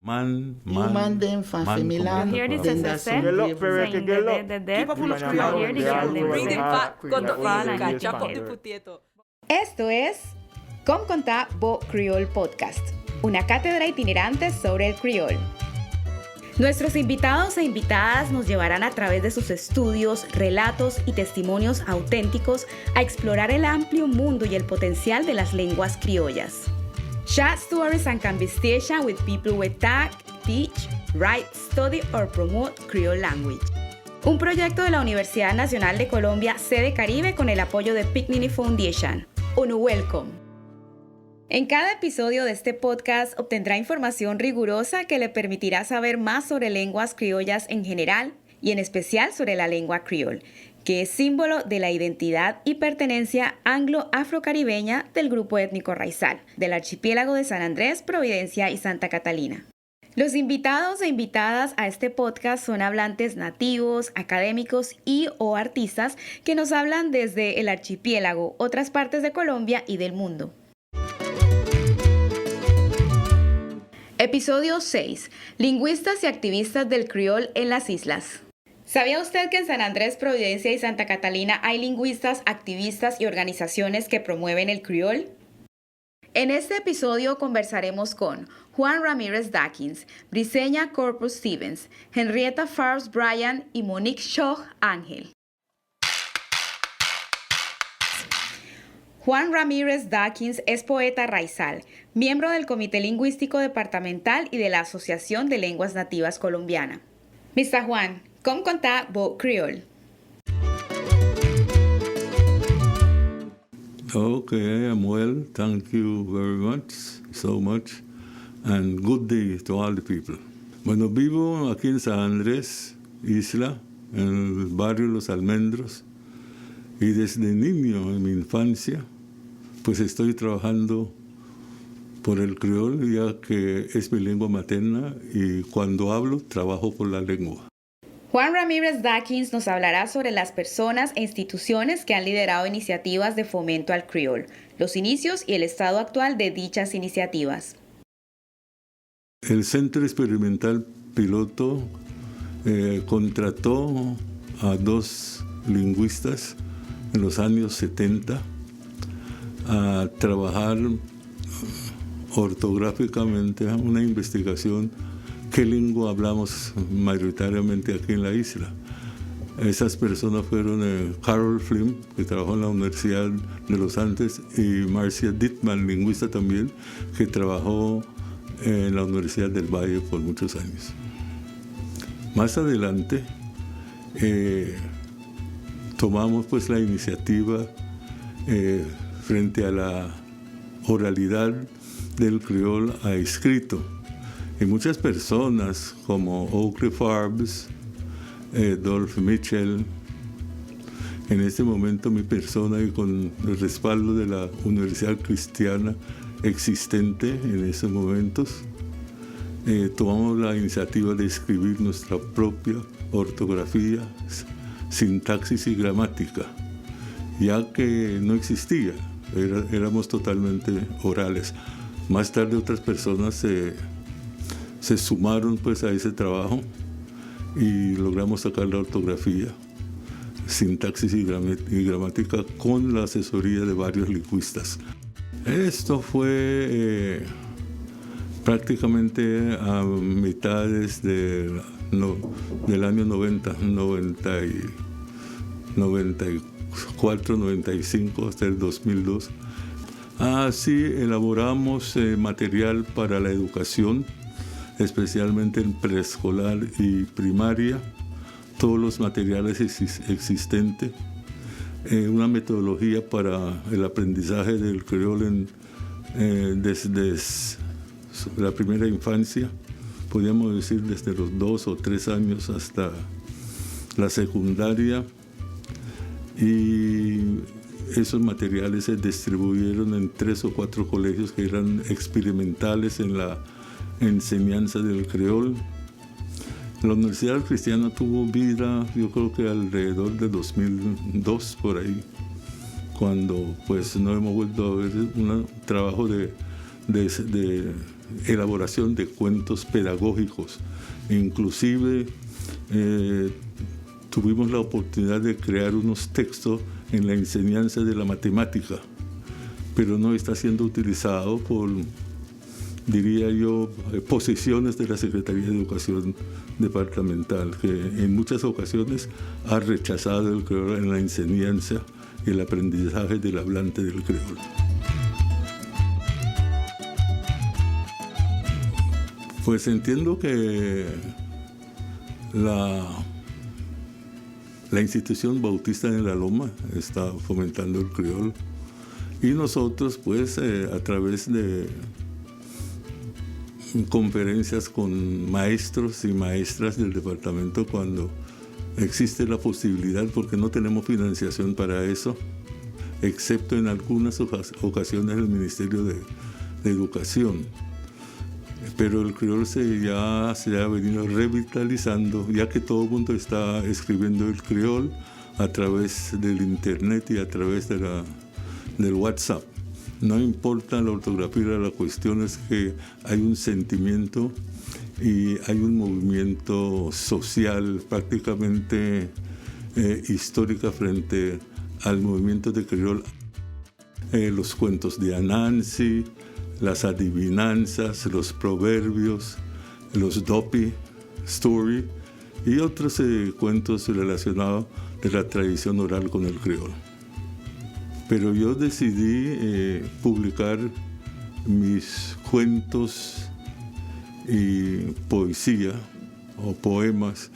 Man dem van Femilan. Hear this Den as daar a zo'n set, leven. saying the dead, Keep up on the you hear the girl them Bring say, them back. Got the Fall and cat. get Chop up the fire. potato. Esto es Com Contá Bo Creole Podcast, una cátedra itinerante sobre el criol. Nuestros invitados e invitadas nos llevarán a través de sus estudios, relatos y testimonios auténticos a explorar el amplio mundo y el potencial de las lenguas criollas. Short stories and conversation with people who talk, teach, write, study or promote Creole language. Un proyecto de la Universidad Nacional de Colombia, sede Caribe, con el apoyo de Picnic Foundation. Unu welcome. En cada episodio de este podcast obtendrá información rigurosa que le permitirá saber más sobre lenguas criollas en general y en especial sobre la lengua criol, que es símbolo de la identidad y pertenencia anglo-afrocaribeña del grupo étnico raizal, del archipiélago de San Andrés, Providencia y Santa Catalina. Los invitados e invitadas a este podcast son hablantes nativos, académicos y o artistas que nos hablan desde el archipiélago, otras partes de Colombia y del mundo. Episodio 6. Lingüistas y activistas del criol en las islas. ¿Sabía usted que en San Andrés, Providencia y Santa Catalina hay lingüistas, activistas y organizaciones que promueven el criol? En este episodio conversaremos con Juan Ramírez Dawkins, Briseña Corpus Stevens, Henrietta Farbs Bryan y Monique Shaw Ángel. Juan Ramírez Dawkins es poeta raizal, miembro del Comité Lingüístico Departamental y de la Asociación de Lenguas Nativas Colombiana. Mr. Juan, ¿cómo contá Bo Creole? Okay, I'm well. Thank you very much, so much. And good day to all the people. Bueno, vivo aquí en San Andrés, Isla, en el barrio Los Almendros. Y desde niño, en mi infancia, pues estoy trabajando por el criol, ya que es mi lengua materna, y cuando hablo, trabajo por la lengua. Juan Ramírez Dawkins nos hablará sobre las personas e instituciones que han liderado iniciativas de fomento al criol, los inicios y el estado actual de dichas iniciativas. El Centro Experimental Piloto contrató a 2 lingüistas en los años 70 a trabajar ortográficamente una investigación qué lengua hablamos mayoritariamente aquí en la isla. Esas personas fueron Carol Flynn, que trabajó en la Universidad de los Andes, y Marcia Dittman, lingüista también, que trabajó en la Universidad del Valle por muchos años. Más adelante tomamos pues la iniciativa frente a la oralidad del criol a escrito. Y muchas personas como Oakley Farbs, Dolph Mitchell, en este momento mi persona y con el respaldo de la Universidad Cristiana existente en esos momentos, tomamos la iniciativa de escribir nuestra propia ortografía, sintaxis y gramática, ya que no existía, éramos totalmente orales. Más tarde otras personas se sumaron pues a ese trabajo y logramos sacar la ortografía, sintaxis y gramática con la asesoría de varios lingüistas. Esto fue prácticamente a mitades del año 94, 95 hasta el 2002. Así elaboramos material para la educación, especialmente en preescolar y primaria, todos los materiales existentes, una metodología para el aprendizaje del criol desde la primera infancia, podríamos decir desde los 2 o 3 años hasta la secundaria, y esos materiales se distribuyeron en 3 o 4 colegios que eran experimentales en la enseñanza del criol. La Universidad Cristiana tuvo vida, yo creo que alrededor de 2002, por ahí, cuando pues no hemos vuelto a ver un trabajo de de elaboración de cuentos pedagógicos. Inclusive tuvimos la oportunidad de crear unos textos en la enseñanza de la matemática, pero no está siendo utilizado por, diría yo, posiciones de la Secretaría de Educación Departamental, que en muchas ocasiones ha rechazado el creol en la enseñanza y el aprendizaje del hablante del creol. Pues entiendo que la institución bautista en La Loma está fomentando el creol, y nosotros pues a través de conferencias con maestros y maestras del departamento, cuando existe la posibilidad, porque no tenemos financiación para eso, excepto en algunas ocasiones el Ministerio de Educación. Pero el creol ya se ha venido revitalizando, ya que todo el mundo está escribiendo el creol a través del internet y a través del WhatsApp. No importa la ortografía, la cuestión es que hay un sentimiento y hay un movimiento social prácticamente histórico frente al movimiento de creol. Los cuentos de Anansi, las adivinanzas, los proverbios, los Dopi Story y otros cuentos relacionados de la tradición oral con el creol. Pero yo decidí publicar mis cuentos y poesía o poemas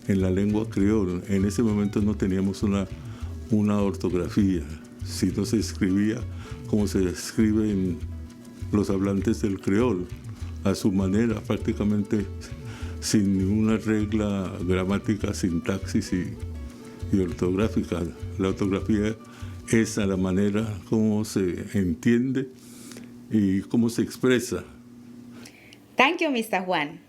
en la lengua creol. En ese momento no teníamos una ortografía, sino se escribía como se escribe en los hablantes del creol, a su manera, prácticamente sin ninguna regla gramática, sintaxis y ortográfica. La ortografía es a la manera como se entiende y cómo se expresa. Thank you, Mr. Juan.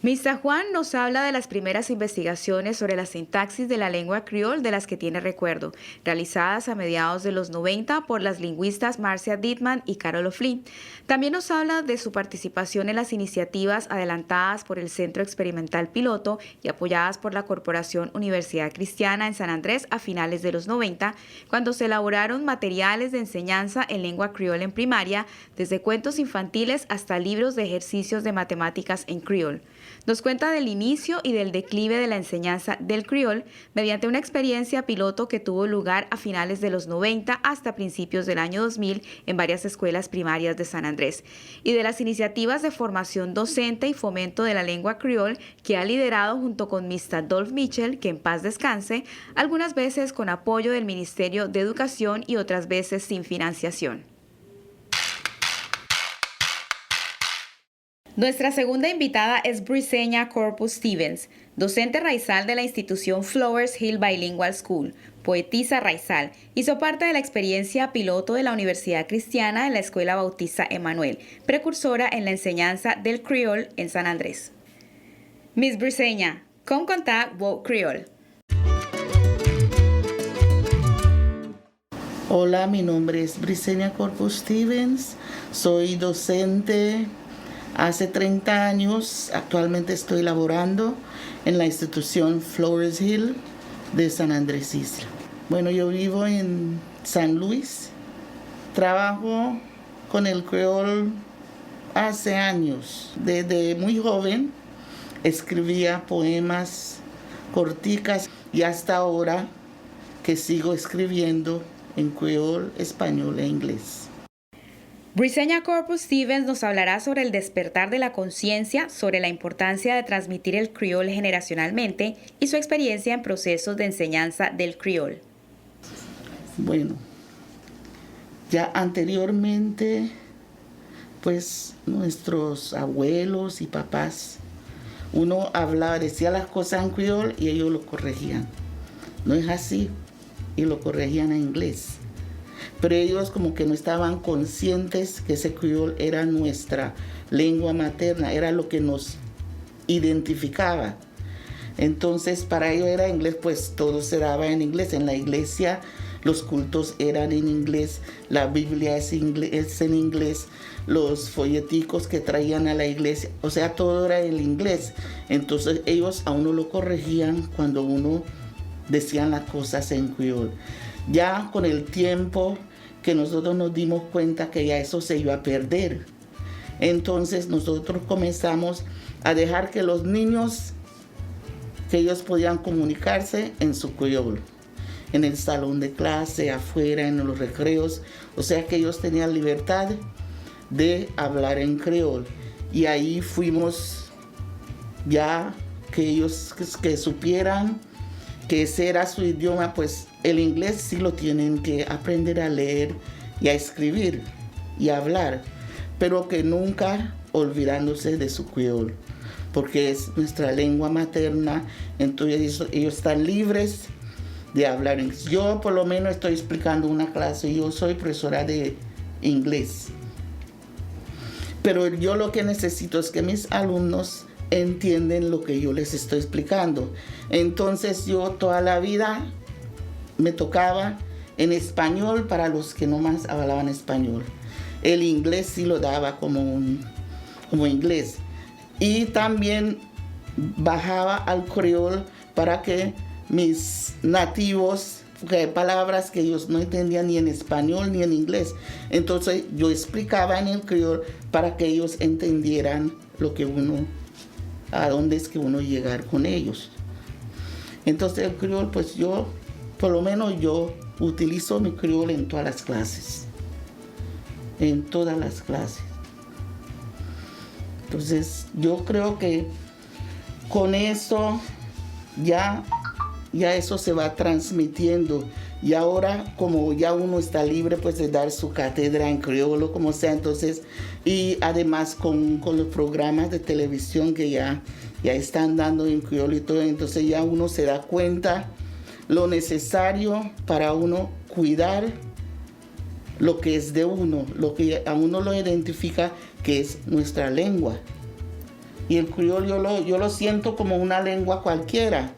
Mr. Juan nos habla de las primeras investigaciones sobre la sintaxis de la lengua creol de las que tiene recuerdo, realizadas a mediados de los 90 por las lingüistas Marcia Dittman y Carol O'Flynn. También nos habla de su participación en las iniciativas adelantadas por el Centro Experimental Piloto y apoyadas por la Corporación Universidad Cristiana en San Andrés a finales de los 90, cuando se elaboraron materiales de enseñanza en lengua creol en primaria, desde cuentos infantiles hasta libros de ejercicios de matemáticas en creol. Nos cuenta del inicio y del declive de la enseñanza del creol mediante una experiencia piloto que tuvo lugar a finales de los 90 hasta principios del año 2000 en varias escuelas primarias de San Andrés, y de las iniciativas de formación docente y fomento de la lengua creol que ha liderado junto con Mr. Dolph Mitchell, que en paz descanse, algunas veces con apoyo del Ministerio de Educación y otras veces sin financiación. Nuestra segunda invitada es Briseña Corpus Stevens, docente raizal de la institución Flowers Hill Bilingual School, poetisa raizal. Hizo parte de la experiencia piloto de la Universidad Cristiana en la Escuela Bautista Emanuel, precursora en la enseñanza del creol en San Andrés. Miss Briseña, ¿cómo contar vos creol? Hola, mi nombre es Briseña Corpus Stevens, soy docente hace 30 años, actualmente estoy laborando en la institución Flowers Hill de San Andrés Isla. Bueno, yo vivo en San Luis, trabajo con el creol hace años. Desde muy joven escribía poemas corticas y hasta ahora que sigo escribiendo en creol, español e inglés. Briseña Corpus Stevens nos hablará sobre el despertar de la conciencia, sobre la importancia de transmitir el creol generacionalmente y su experiencia en procesos de enseñanza del creol. Bueno, ya anteriormente, pues nuestros abuelos y papás, uno hablaba, decía las cosas en creol y ellos lo corregían. No es así, y lo corregían en inglés. Pero ellos como que no estaban conscientes que ese creol era nuestra lengua materna, era lo que nos identificaba. Entonces para ellos era inglés, pues todo se daba en inglés. En la iglesia los cultos eran en inglés, la Biblia es en inglés, los folleticos que traían a la iglesia, o sea, todo era en inglés. Entonces ellos a uno lo corregían cuando uno decían las cosas en criol. Ya con el tiempo que nosotros nos dimos cuenta que ya eso se iba a perder, entonces nosotros comenzamos a dejar que los niños, que ellos podían comunicarse en su criol, en el salón de clase, afuera, en los recreos, o sea que ellos tenían libertad de hablar en criol. Y ahí fuimos ya que ellos que supieran que ese era su idioma, pues el inglés sí lo tienen que aprender a leer y a escribir y a hablar, pero que nunca olvidándose de su criol, porque es nuestra lengua materna. Entonces ellos están libres de hablar inglés. Yo por lo menos estoy explicando una clase, yo soy profesora de inglés, pero yo lo que necesito es que mis alumnos entienden lo que yo les estoy explicando. Entonces yo toda la vida me tocaba en español para los que no más hablaban español. El inglés sí lo daba como inglés. Y también bajaba al criol para que mis nativos, porque hay palabras que ellos no entendían ni en español ni en inglés. Entonces yo explicaba en el criol para que ellos entendieran lo que a dónde es que uno llegar con ellos. Entonces el criol, pues yo, por lo menos yo utilizo mi criol en todas las clases. En todas las clases. Entonces yo creo que con eso ya eso se va transmitiendo. Y ahora, como ya uno está libre pues de dar su cátedra en criollo, como sea, entonces, y además con los programas de televisión que ya están dando en criollo y todo, entonces ya uno se da cuenta lo necesario para uno cuidar lo que es de uno, lo que a uno lo identifica, que es nuestra lengua. Y el criollo yo lo siento como una lengua cualquiera.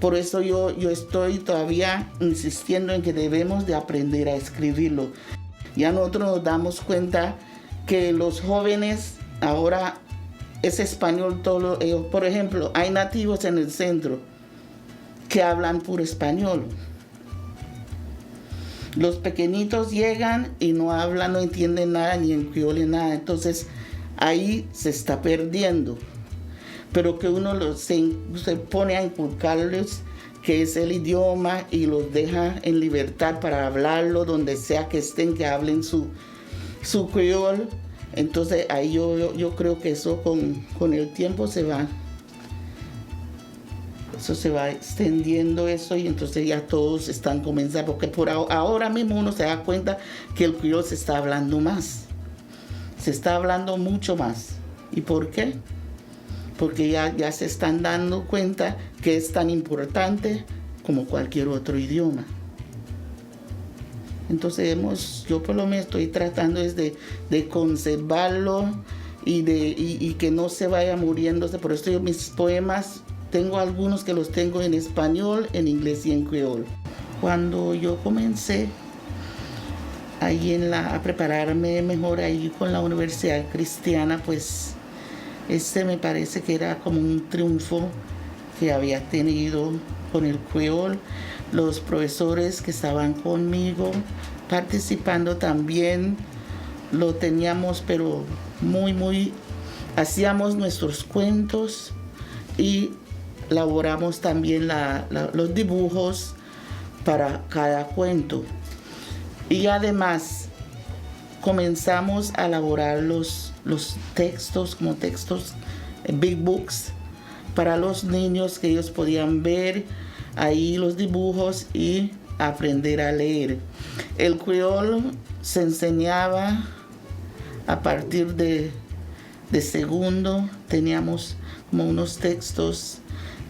Por eso yo estoy todavía insistiendo en que debemos de aprender a escribirlo. Ya nosotros nos damos cuenta que los jóvenes ahora es español todo. Por ejemplo, hay nativos en el centro que hablan puro español. Los pequeñitos llegan y no hablan, no entienden nada, ni en criollo ni nada. Entonces ahí se está perdiendo. Pero que uno se pone a inculcarles que es el idioma y los deja en libertad para hablarlo donde sea que estén, que hablen su criol. Entonces ahí yo creo que eso con el tiempo se va extendiendo eso, y entonces ya todos están comenzando, porque por ahora mismo uno se da cuenta que el criol se está hablando más, se está hablando mucho más. ¿Y por qué? Porque ya se están dando cuenta que es tan importante como cualquier otro idioma. Entonces yo por lo menos estoy tratando de conservarlo y que no se vaya muriéndose. Por eso mis poemas, tengo algunos que los tengo en español, en inglés y en criol. Cuando yo comencé ahí a prepararme mejor ahí con la Universidad Cristiana, pues me parece que era como un triunfo que había tenido con el criol. Los profesores que estaban conmigo participando también lo teníamos, pero muy, hacíamos nuestros cuentos y elaboramos también los dibujos para cada cuento. Y además comenzamos a elaborar los textos, como textos, big books, para los niños, que ellos podían ver ahí los dibujos y aprender a leer. El criol se enseñaba a partir de segundo. Teníamos como unos textos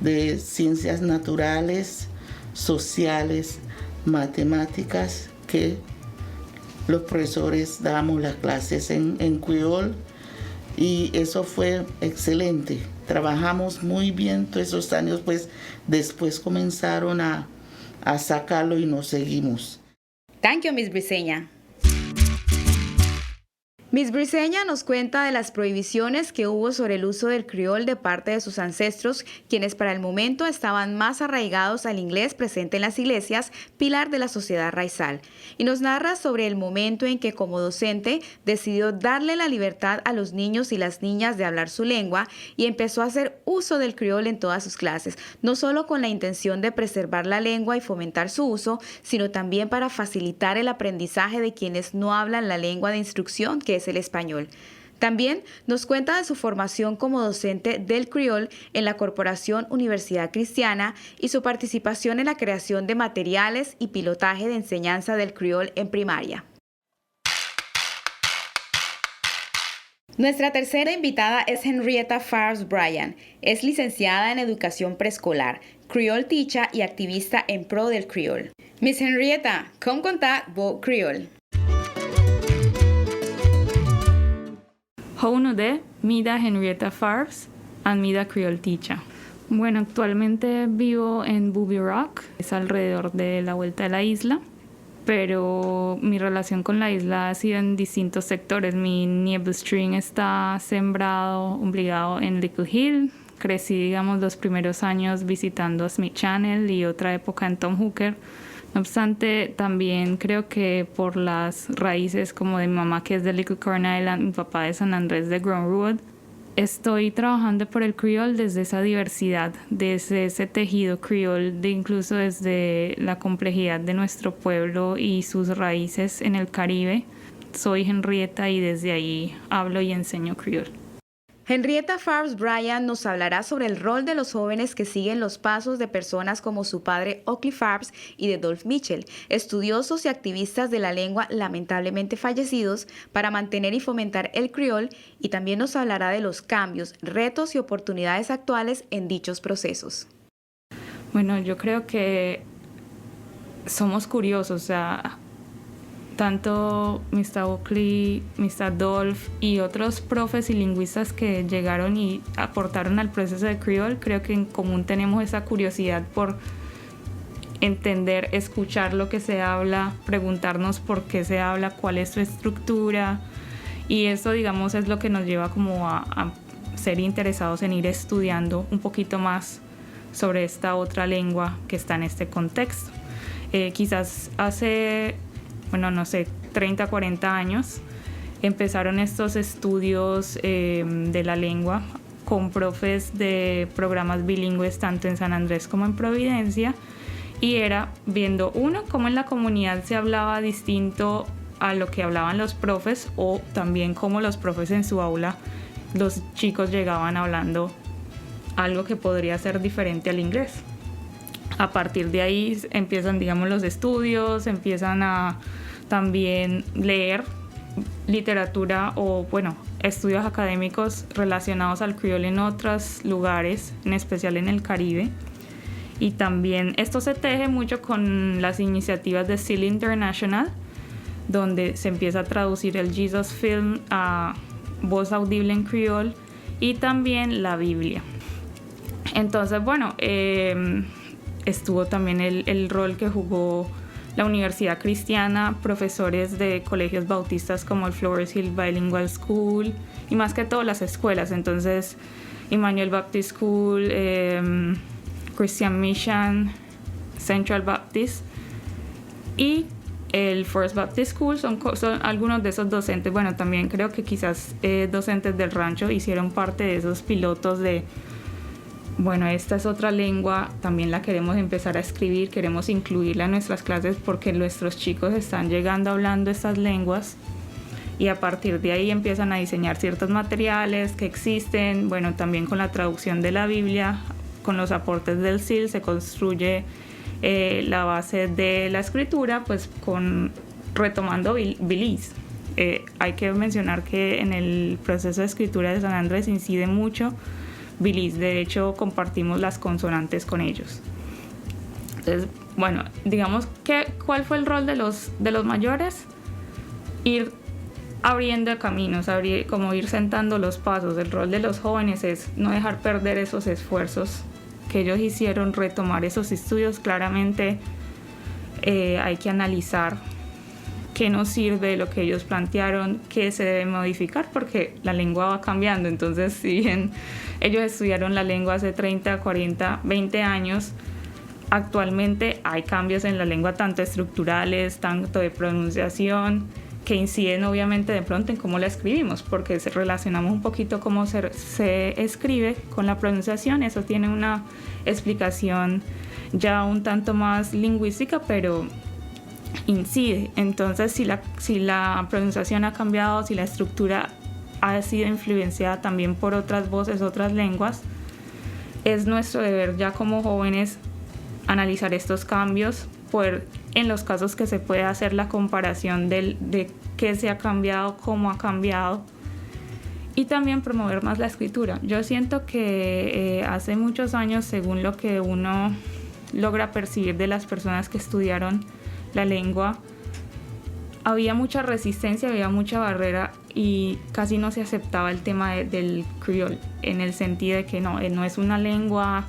de ciencias naturales, sociales, matemáticas, que los profesores dábamos las clases en criol, y eso fue excelente. Trabajamos muy bien todos esos años, pues después comenzaron a a sacarlo y nos seguimos. Thank you, Miss Briseña. Miss Briseña nos cuenta de las prohibiciones que hubo sobre el uso del criol de parte de sus ancestros, quienes para el momento estaban más arraigados al inglés presente en las iglesias, pilar de la sociedad raizal. Y nos narra sobre el momento en que como docente decidió darle la libertad a los niños y las niñas de hablar su lengua y empezó a hacer uso del criol en todas sus clases, no solo con la intención de preservar la lengua y fomentar su uso, sino también para facilitar el aprendizaje de quienes no hablan la lengua de instrucción, que es el español. También nos cuenta de su formación como docente del criol en la Corporación Universidad Cristiana y su participación en la creación de materiales y pilotaje de enseñanza del criol en primaria. Nuestra tercera invitada es Henrietta Favres Bryan. Es licenciada en Educación Preescolar, Creole Teacher y activista en pro del criol. Miss Henrietta, ¿cómo contar vos criol? Uno de Mida Henrietta Favres and Mida Creole Teacher. Bueno, actualmente vivo en Booby Rock, es alrededor de la vuelta de la isla, pero mi relación con la isla ha sido en distintos sectores. Mi Niebelstring está sembrado, obligado en Little Hill. Crecí, digamos, los primeros años visitando Smith Channel y otra época en Tom Hooker. No obstante, también creo que por las raíces como de mi mamá, que es de Little Corn Island, mi papá de San Andrés de Groundwood, estoy trabajando por el criol desde esa diversidad, desde ese tejido criol, incluso desde la complejidad de nuestro pueblo y sus raíces en el Caribe. Soy Henrietta y desde ahí hablo y enseño criol. Henrietta Favres Bryan nos hablará sobre el rol de los jóvenes que siguen los pasos de personas como su padre Oakley Favres y de Dolph Mitchell, estudiosos y activistas de la lengua lamentablemente fallecidos, para mantener y fomentar el criol, y también nos hablará de los cambios, retos y oportunidades actuales en dichos procesos. Bueno, yo creo que somos curiosos, o sea, tanto Mr. Oakley, Mr. Dolph y otros profes y lingüistas que llegaron y aportaron al proceso de criol, creo que en común tenemos esa curiosidad por entender, escuchar lo que se habla, preguntarnos por qué se habla, cuál es su estructura, y eso, digamos, es lo que nos lleva como a ser interesados en ir estudiando un poquito más sobre esta otra lengua que está en este contexto. Quizás hace 30, 40 años, empezaron estos estudios de la lengua con profes de programas bilingües tanto en San Andrés como en Providencia, y era viendo cómo en la comunidad se hablaba distinto a lo que hablaban los profes, o también cómo los profes en su aula, los chicos llegaban hablando algo que podría ser diferente al inglés. A partir de ahí empiezan, digamos, los estudios, empiezan a también leer literatura o, estudios académicos relacionados al criol en otros lugares, en especial en el Caribe. Y también esto se teje mucho con las iniciativas de SEAL International, donde se empieza a traducir el Jesus Film a voz audible en criol, y también la Biblia. Entonces, estuvo también el rol que jugó la Universidad Cristiana, profesores de colegios bautistas como el Flores Hill Bilingual School, y más que todo las escuelas. Entonces, Emmanuel Baptist School, Christian Mission, Central Baptist y el First Baptist School son algunos de esos docentes. Bueno, también creo que quizás docentes del rancho hicieron parte de esos pilotos de esta es otra lengua, también la queremos empezar a escribir, queremos incluirla en nuestras clases porque nuestros chicos están llegando hablando estas lenguas, y a partir de ahí empiezan a diseñar ciertos materiales que existen. También con la traducción de la Biblia, con los aportes del SEAL se construye la base de la escritura, pues retomando Belize. Hay que mencionar que en el proceso de escritura de San Andrés incide mucho Belize. De hecho, compartimos las consonantes con ellos. Entonces, digamos que ¿cuál fue el rol de los mayores? Ir abriendo caminos, como ir sentando los pasos. El rol de los jóvenes es no dejar perder esos esfuerzos que ellos hicieron, retomar esos estudios. Claramente hay que analizar qué nos sirve de lo que ellos plantearon, qué se debe modificar, porque la lengua va cambiando. Entonces, si bien ellos estudiaron la lengua hace 30, 40, 20 años, actualmente hay cambios en la lengua, tanto estructurales, tanto de pronunciación, que inciden obviamente de pronto en cómo la escribimos, porque relacionamos un poquito cómo se escribe con la pronunciación. Eso tiene una explicación ya un tanto más lingüística, pero incide. Entonces, si la pronunciación ha cambiado, si la estructura ha sido influenciada también por otras voces, otras lenguas, es nuestro deber ya como jóvenes analizar estos cambios, poder, en los casos que se puede, hacer la comparación de qué se ha cambiado, cómo ha cambiado, y también promover más la escritura. Yo siento que hace muchos años, según lo que uno logra percibir de las personas que estudiaron la lengua, había mucha resistencia, había mucha barrera y casi no se aceptaba el tema del criol, en el sentido de que no es una lengua,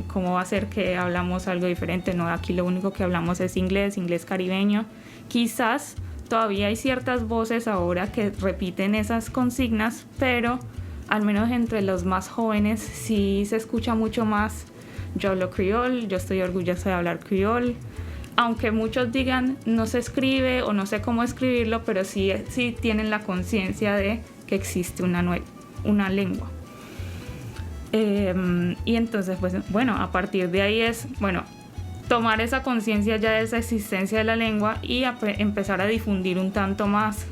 ¿cómo va a ser que hablamos algo diferente? No, aquí lo único que hablamos es inglés caribeño. Quizás todavía hay ciertas voces ahora que repiten esas consignas, pero al menos entre los más jóvenes sí se escucha mucho más: yo hablo criol, yo estoy orgullosa de hablar criol. Aunque muchos digan no se escribe o no sé cómo escribirlo, pero sí tienen la conciencia de que existe una lengua. Y entonces, pues bueno, a partir de ahí es, tomar esa conciencia ya de esa existencia de la lengua y empezar a difundir un tanto más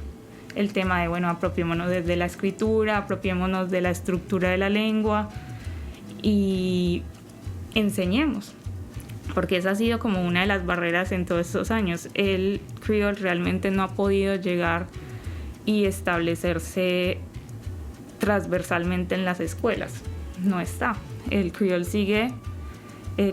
el tema de, apropiémonos desde la escritura, apropiémonos de la estructura de la lengua y enseñemos. Porque esa ha sido como una de las barreras en todos estos años. El criol realmente no ha podido llegar y establecerse transversalmente en las escuelas. No está. El criol sigue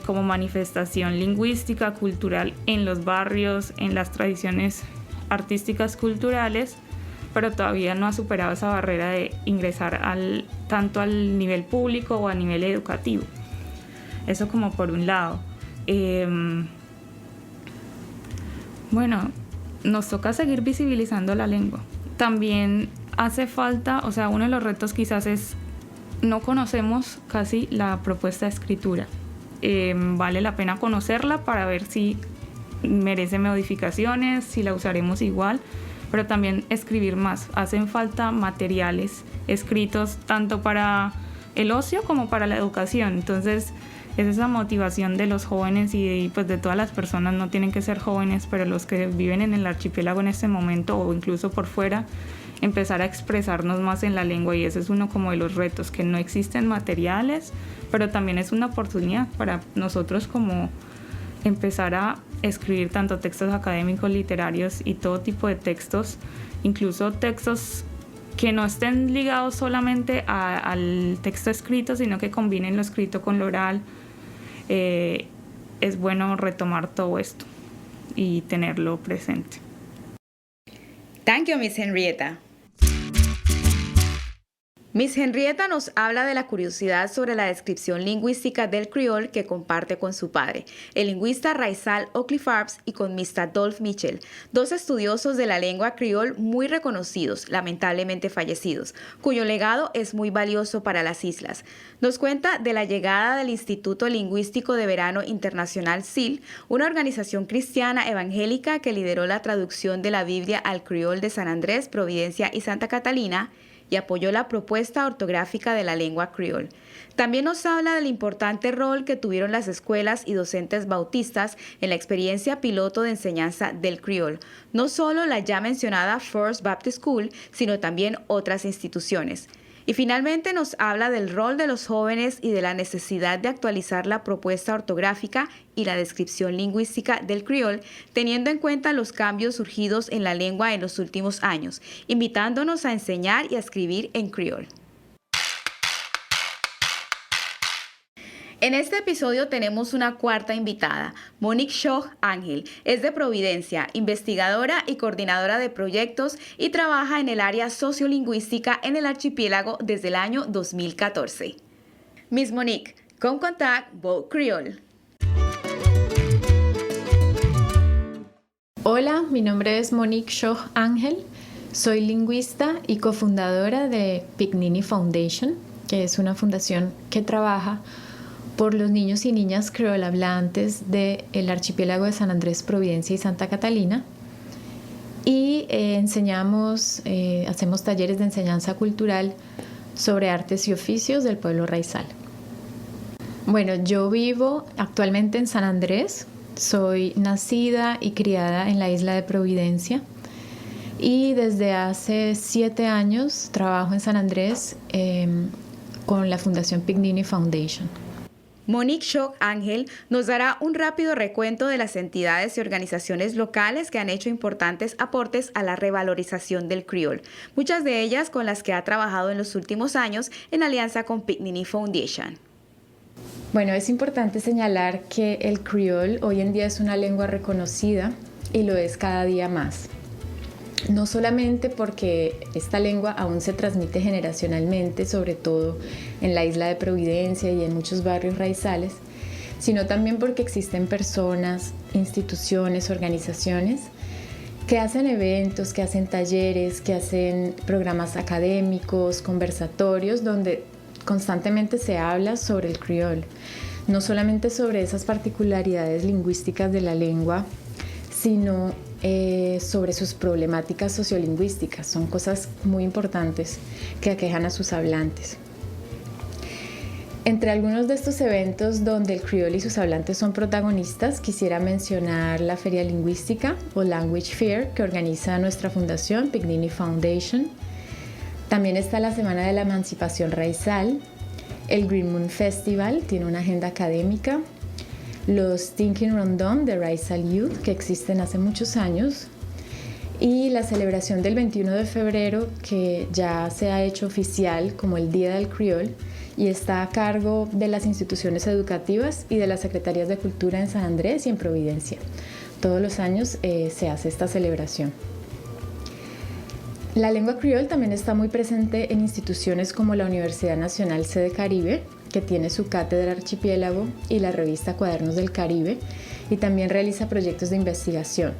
como manifestación lingüística, cultural, en los barrios, en las tradiciones artísticas culturales, pero todavía no ha superado esa barrera de ingresar tanto al nivel público o a nivel educativo. Eso como por un lado. Nos toca seguir visibilizando la lengua. También hace falta, uno de los retos quizás es, no conocemos casi la propuesta de escritura. Vale la pena conocerla para ver si merece modificaciones, si la usaremos igual, pero también escribir más. Hacen falta materiales escritos tanto para el ocio como para la educación. Entonces, es esa motivación de los jóvenes y de todas las personas, no tienen que ser jóvenes, pero los que viven en el archipiélago en este momento o incluso por fuera, empezar a expresarnos más en la lengua, y ese es uno como de los retos, que no existen materiales, pero también es una oportunidad para nosotros como empezar a escribir tanto textos académicos, literarios y todo tipo de textos, incluso textos que no estén ligados solamente al texto escrito, sino que combinen lo escrito con lo oral. Es bueno retomar todo esto y tenerlo presente. Thank you, Miss Henrietta. Miss Henrietta nos habla de la curiosidad sobre la descripción lingüística del criol que comparte con su padre, el lingüista Raisal Oakley Farbs, y con Mr. Dolph Mitchell, dos estudiosos de la lengua criol muy reconocidos, lamentablemente fallecidos, cuyo legado es muy valioso para las islas. Nos cuenta de la llegada del Instituto Lingüístico de Verano Internacional SIL, una organización cristiana evangélica que lideró la traducción de la Biblia al criol de San Andrés, Providencia y Santa Catalina, y apoyó la propuesta ortográfica de la lengua criol. También nos habla del importante rol que tuvieron las escuelas y docentes bautistas en la experiencia piloto de enseñanza del criol, no solo la ya mencionada First Baptist School, sino también otras instituciones. Y finalmente nos habla del rol de los jóvenes y de la necesidad de actualizar la propuesta ortográfica y la descripción lingüística del criol, teniendo en cuenta los cambios surgidos en la lengua en los últimos años, invitándonos a enseñar y a escribir en criol. En este episodio tenemos una cuarta invitada, Monique Shaw Ángel. Es de Providencia, investigadora y coordinadora de proyectos y trabaja en el área sociolingüística en el archipiélago desde el año 2014. Miss Monique, com contact Bo Creole. Hola, mi nombre es Monique Schoch Ángel. Soy lingüista y cofundadora de Pignini Foundation, que es una fundación que trabaja por los niños y niñas creol hablantes del archipiélago de San Andrés, Providencia y Santa Catalina. Y hacemos talleres de enseñanza cultural sobre artes y oficios del pueblo raizal. Bueno, yo vivo actualmente en San Andrés. Soy nacida y criada en la isla de Providencia y desde hace 7 años trabajo en San Andrés con la Fundación Pignini Foundation. Monique Schoch Ángel nos dará un rápido recuento de las entidades y organizaciones locales que han hecho importantes aportes a la revalorización del criol, muchas de ellas con las que ha trabajado en los últimos años en alianza con Pignini Foundation. Bueno, es importante señalar que el criol hoy en día es una lengua reconocida y lo es cada día más. No solamente porque esta lengua aún se transmite generacionalmente, sobre todo en la isla de Providencia y en muchos barrios raizales, sino también porque existen personas, instituciones, organizaciones que hacen eventos, que hacen talleres, que hacen programas académicos, conversatorios, donde constantemente se habla sobre el criol, no solamente sobre esas particularidades lingüísticas de la lengua, sino sobre sus problemáticas sociolingüísticas. Son cosas muy importantes que aquejan a sus hablantes. Entre algunos de estos eventos donde el criol y sus hablantes son protagonistas, quisiera mencionar la Feria Lingüística o Language Fair que organiza nuestra fundación Pignini Foundation. También está la Semana de la Emancipación Raizal, el Green Moon Festival, tiene una agenda académica, los Thinking Rondón de Raizal Youth, que existen hace muchos años, y la celebración del 21 de febrero, que ya se ha hecho oficial como el Día del Criol y está a cargo de las instituciones educativas y de las Secretarías de Cultura en San Andrés y en Providencia. Todos los años se hace esta celebración. La lengua criol también está muy presente en instituciones como la Universidad Nacional Sede Caribe, que tiene su cátedra archipiélago y la revista Cuadernos del Caribe, y también realiza proyectos de investigación.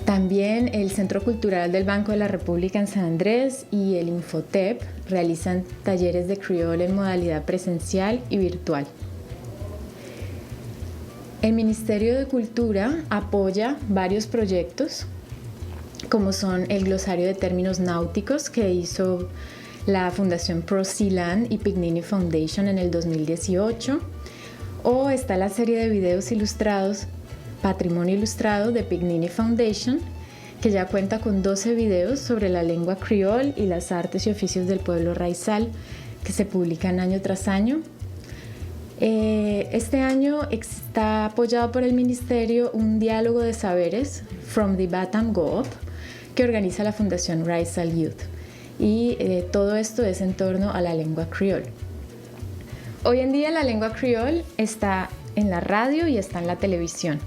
También el Centro Cultural del Banco de la República en San Andrés y el Infotep realizan talleres de criol en modalidad presencial y virtual. El Ministerio de Cultura apoya varios proyectos, como son el glosario de términos náuticos que hizo la Fundación ProSealand y Pignini Foundation en el 2018, o está la serie de videos ilustrados Patrimonio Ilustrado de Pignini Foundation, que ya cuenta con 12 videos sobre la lengua criol y las artes y oficios del pueblo raizal, que se publican año tras año. Este año está apoyado por el Ministerio un diálogo de saberes, From the Batam Go Up, que organiza la Fundación Raizal Youth. Y todo esto es en torno a la lengua criol. Hoy en día la lengua criol está en la radio y está en la televisión,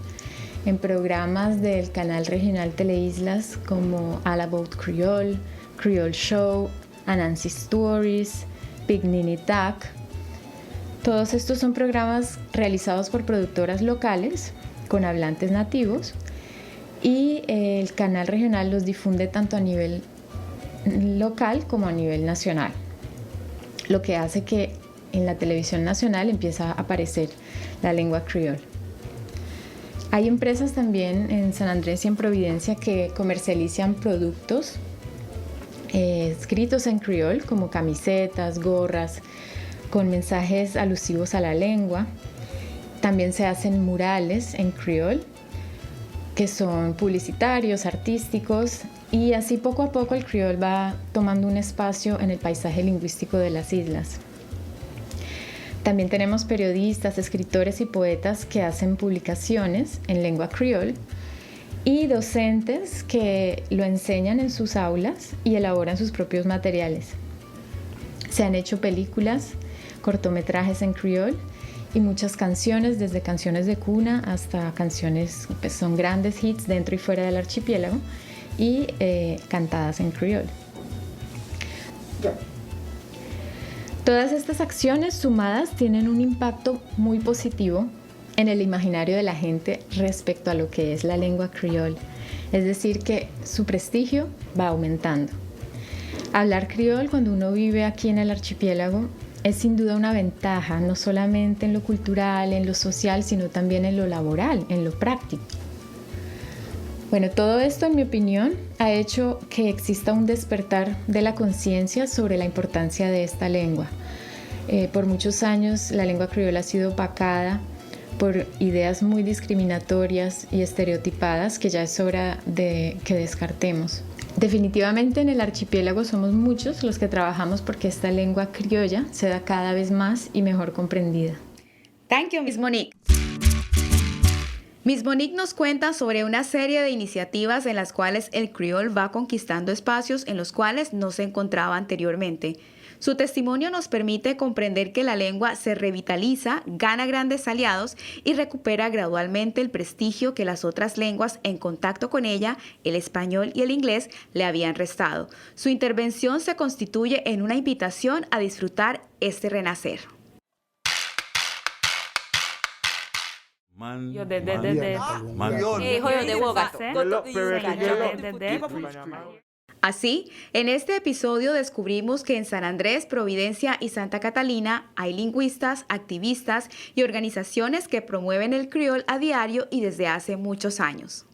en programas del canal regional Teleislas como All About Creole, Creole Show, Anansi Stories, Pignini Tac. Todos estos son programas realizados por productoras locales con hablantes nativos, y el canal regional los difunde tanto a nivel local como a nivel nacional, lo que hace que en la televisión nacional empiece a aparecer la lengua criol. Hay empresas también en San Andrés y en Providencia que comercializan productos escritos en criol, como camisetas, gorras, con mensajes alusivos a la lengua. También se hacen murales en criol, que son publicitarios, artísticos, y así poco a poco el criol va tomando un espacio en el paisaje lingüístico de las islas. También tenemos periodistas, escritores y poetas que hacen publicaciones en lengua criol y docentes que lo enseñan en sus aulas y elaboran sus propios materiales. Se han hecho películas, cortometrajes en criol y muchas canciones, desde canciones de cuna hasta canciones que son grandes hits dentro y fuera del archipiélago y cantadas en criol. Todas estas acciones sumadas tienen un impacto muy positivo en el imaginario de la gente respecto a lo que es la lengua criol. Es decir, que su prestigio va aumentando. Hablar criol cuando uno vive aquí en el archipiélago es sin duda una ventaja, no solamente en lo cultural, en lo social, sino también en lo laboral, en lo práctico. Bueno, todo esto, en mi opinión, ha hecho que exista un despertar de la conciencia sobre la importancia de esta lengua. Por muchos años la lengua criolla ha sido opacada por ideas muy discriminatorias y estereotipadas que ya es hora de que descartemos. Definitivamente en el archipiélago somos muchos los que trabajamos porque esta lengua criolla sea cada vez más y mejor comprendida. Thank you, Miss Monique. Miss Monique nos cuenta sobre una serie de iniciativas en las cuales el criol va conquistando espacios en los cuales no se encontraba anteriormente. Su testimonio nos permite comprender que la lengua se revitaliza, gana grandes aliados y recupera gradualmente el prestigio que las otras lenguas en contacto con ella, el español y el inglés, le habían restado. Su intervención se constituye en una invitación a disfrutar este renacer. Así, en este episodio descubrimos que en San Andrés, Providencia y Santa Catalina hay lingüistas, activistas y organizaciones que promueven el criol a diario y desde hace muchos años.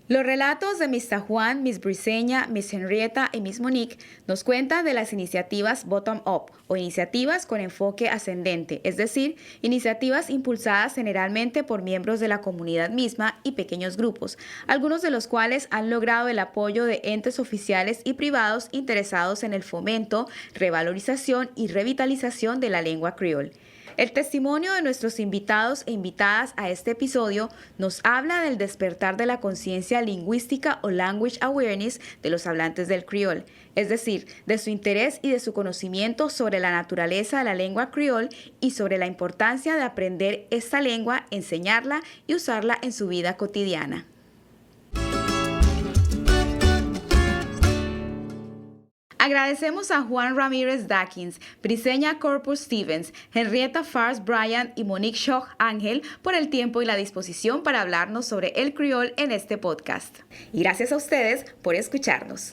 Los relatos de Mr. Juan, Miss Briseña, Miss Henrietta y Miss Monique nos cuentan de las iniciativas bottom-up o iniciativas con enfoque ascendente, es decir, iniciativas impulsadas generalmente por miembros de la comunidad misma y pequeños grupos, algunos de los cuales han logrado el apoyo de entes oficiales y privados interesados en el fomento, revalorización y revitalización de la lengua criol. El testimonio de nuestros invitados e invitadas a este episodio nos habla del despertar de la conciencia lingüística o language awareness de los hablantes del criol, es decir, de su interés y de su conocimiento sobre la naturaleza de la lengua criol y sobre la importancia de aprender esta lengua, enseñarla y usarla en su vida cotidiana. Agradecemos a Juan Ramírez Dawkins, Briseña Corpus Stevens, Henrietta Fars Bryant y Monique Schoch Ángel por el tiempo y la disposición para hablarnos sobre el criol en este podcast. Y gracias a ustedes por escucharnos.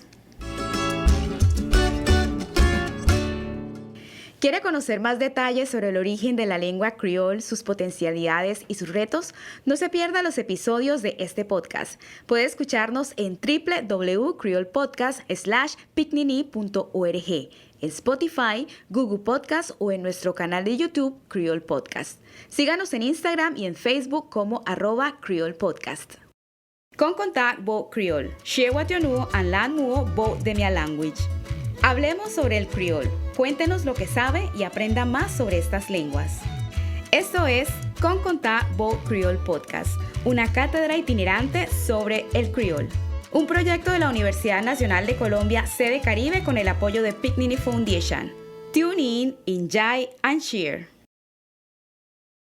¿Quiere conocer más detalles sobre el origen de la lengua criol, sus potencialidades y sus retos? No se pierda los episodios de este podcast. Puede escucharnos en www.creolpodcast.picnini.org, en Spotify, Google Podcast o en nuestro canal de YouTube Creol Podcast. Síganos en Instagram y en Facebook como @creolpodcast. Con contact bo Creol. Share what you know and learn more about the Mia language. Hablemos sobre el criol. Cuéntenos lo que sabe y aprenda más sobre estas lenguas. Esto es Con Contá Bo Creol Podcast, una cátedra itinerante sobre el criol. Un proyecto de la Universidad Nacional de Colombia, sede Caribe, con el apoyo de Picnini Foundation. Tune in, enjoy and share.